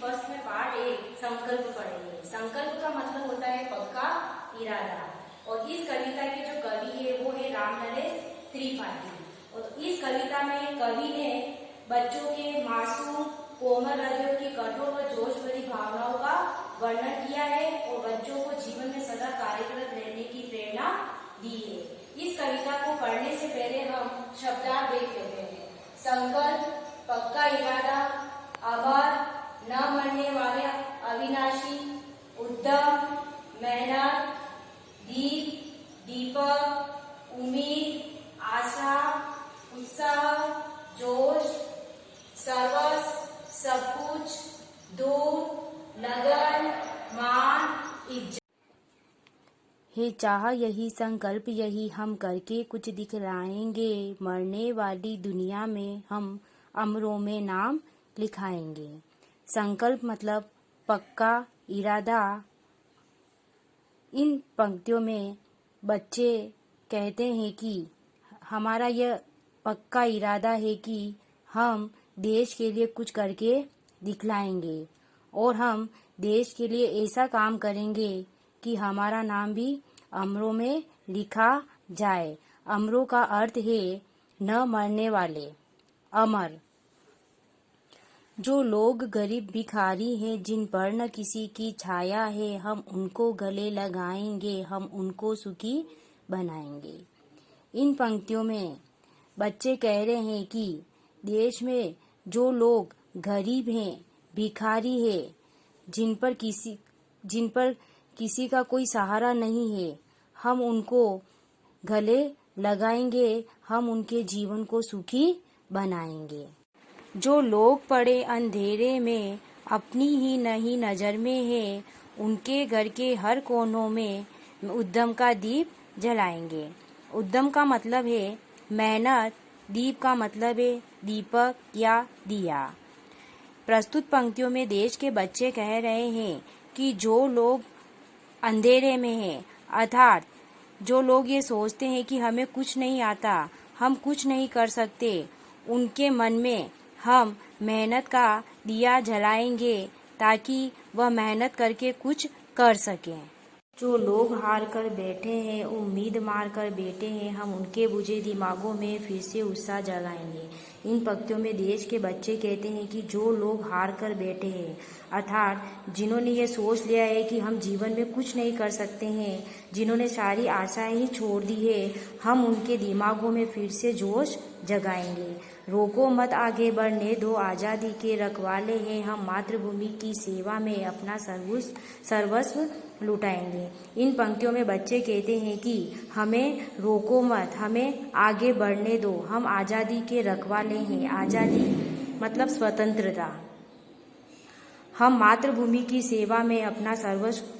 First में part 1 संकल्प पढ़ेंगे। संकल्प का मतलब होता है पक्का इरादा। और इस कविता के जो कवि है वो है राम नरेश त्रिपाठी। और इस कविता में कवि ने बच्चों के मासूम कोमल हृदयों की कठोर व जोश भरी भावनाओं का वर्णन किया है और बच्चों को जीवन में सदा कार्यरत रहने की प्रेरणा दी है। इस कविता को पढ़ने से पहले हम शब्दार्थ देख लेते हैं। संकल्प, पक्का इरादा, अमर, न मरने वाले, अविनाशी, उद्यम, मेहनत, दीप, दीपक, उम्मीद, आशा, उत्साह, जोश, सर्वस्व, सब कुछ, दूर, लगन, मान, इज्जत। हे चाह यही संकल्प यही हम करके कुछ दिखलाएंगे, मरने वाली दुनिया में हम अमरों में नाम लिखाएंगे। संकल्प मतलब पक्का इरादा। इन पंक्तियों में बच्चे कहते हैं कि हमारा यह पक्का इरादा है कि हम देश के लिए कुछ करके दिखलाएंगे और हम देश के लिए ऐसा काम करेंगे कि हमारा नाम भी अमरों में लिखा जाए। अमरों का अर्थ है न मरने वाले, अमर। जो लोग गरीब भिखारी हैं, जिन पर न किसी की छाया है, हम उनको गले लगाएंगे, हम उनको सुखी बनाएंगे। इन पंक्तियों में बच्चे कह रहे हैं कि देश में जो लोग गरीब हैं, भिखारी हैं, जिन पर किसी का कोई सहारा नहीं है, हम उनको गले लगाएंगे, हम उनके जीवन को सुखी बनाएंगे। जो लोग पड़े अंधेरे में, अपनी ही नहीं नजर में है, उनके घर के हर कोनों में उद्यम का दीप जलाएंगे। उद्यम का मतलब है मेहनत, दीप का मतलब है दीपक या दिया। प्रस्तुत पंक्तियों में देश के बच्चे कह रहे हैं कि जो लोग अंधेरे में हैं, अर्थात जो लोग ये सोचते हैं कि हमें कुछ नहीं आता, हम कुछ नहीं कर सकते, उनके मन में हम मेहनत का दिया जलाएंगे ताकि वह मेहनत करके कुछ कर सकें। जो लोग हार कर बैठे हैं, उम्मीद मार कर बैठे हैं, हम उनके बुझे दिमागों में फिर से उत्साह जगाएंगे। इन पंक्तियों में देश के बच्चे कहते हैं कि जो लोग हार कर बैठे हैं, अर्थात जिन्होंने ये सोच लिया है कि हम जीवन में कुछ नहीं कर सकते हैं, जिन्होंने सारी आशाएं ही छोड़ दी है, हम उनके दिमागों में फिर से जोश जगाएंगे। रोको मत आगे बढ़ने दो, आज़ादी के रखवाले हैं, हम मातृभूमि की सेवा में अपना सर्वस्व लुटाएंगे। इन पंक्तियों में बच्चे कहते हैं कि हमें रोको मत, हमें आगे बढ़ने दो, हम आज़ादी के रखवाले हैं। आज़ादी मतलब स्वतंत्रता। हम मातृभूमि की सेवा में अपना सर्वस्व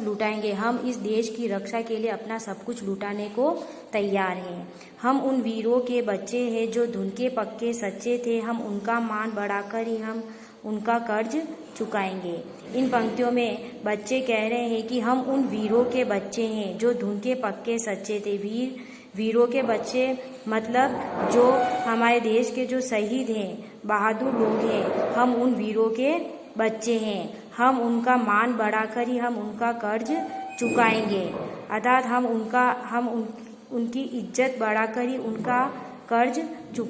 लुटाएंगे, हम इस देश की रक्षा के लिए अपना सब कुछ लुटाने को तैयार हैं। हम उन वीरों के बच्चे हैं जो धुन के पक्के सच्चे थे, हम उनका मान बढ़ाकर ही हम उनका कर्ज चुकाएंगे। इन पंक्तियों में बच्चे कह रहे हैं कि हम उन वीरों के बच्चे हैं जो धुन के पक्के सच्चे थे। वीरों के बच्चे मतलब जो हमारे देश के जो शहीद हैं, बहादुर लोग हैं, हम उन वीरों के बच्चे हैं। हम उनका मान बढ़ाकर ही हम उनका कर्ज चुकाएंगे, अर्थात हम उनकी इज्जत बढ़ाकर ही उनका कर्ज चुका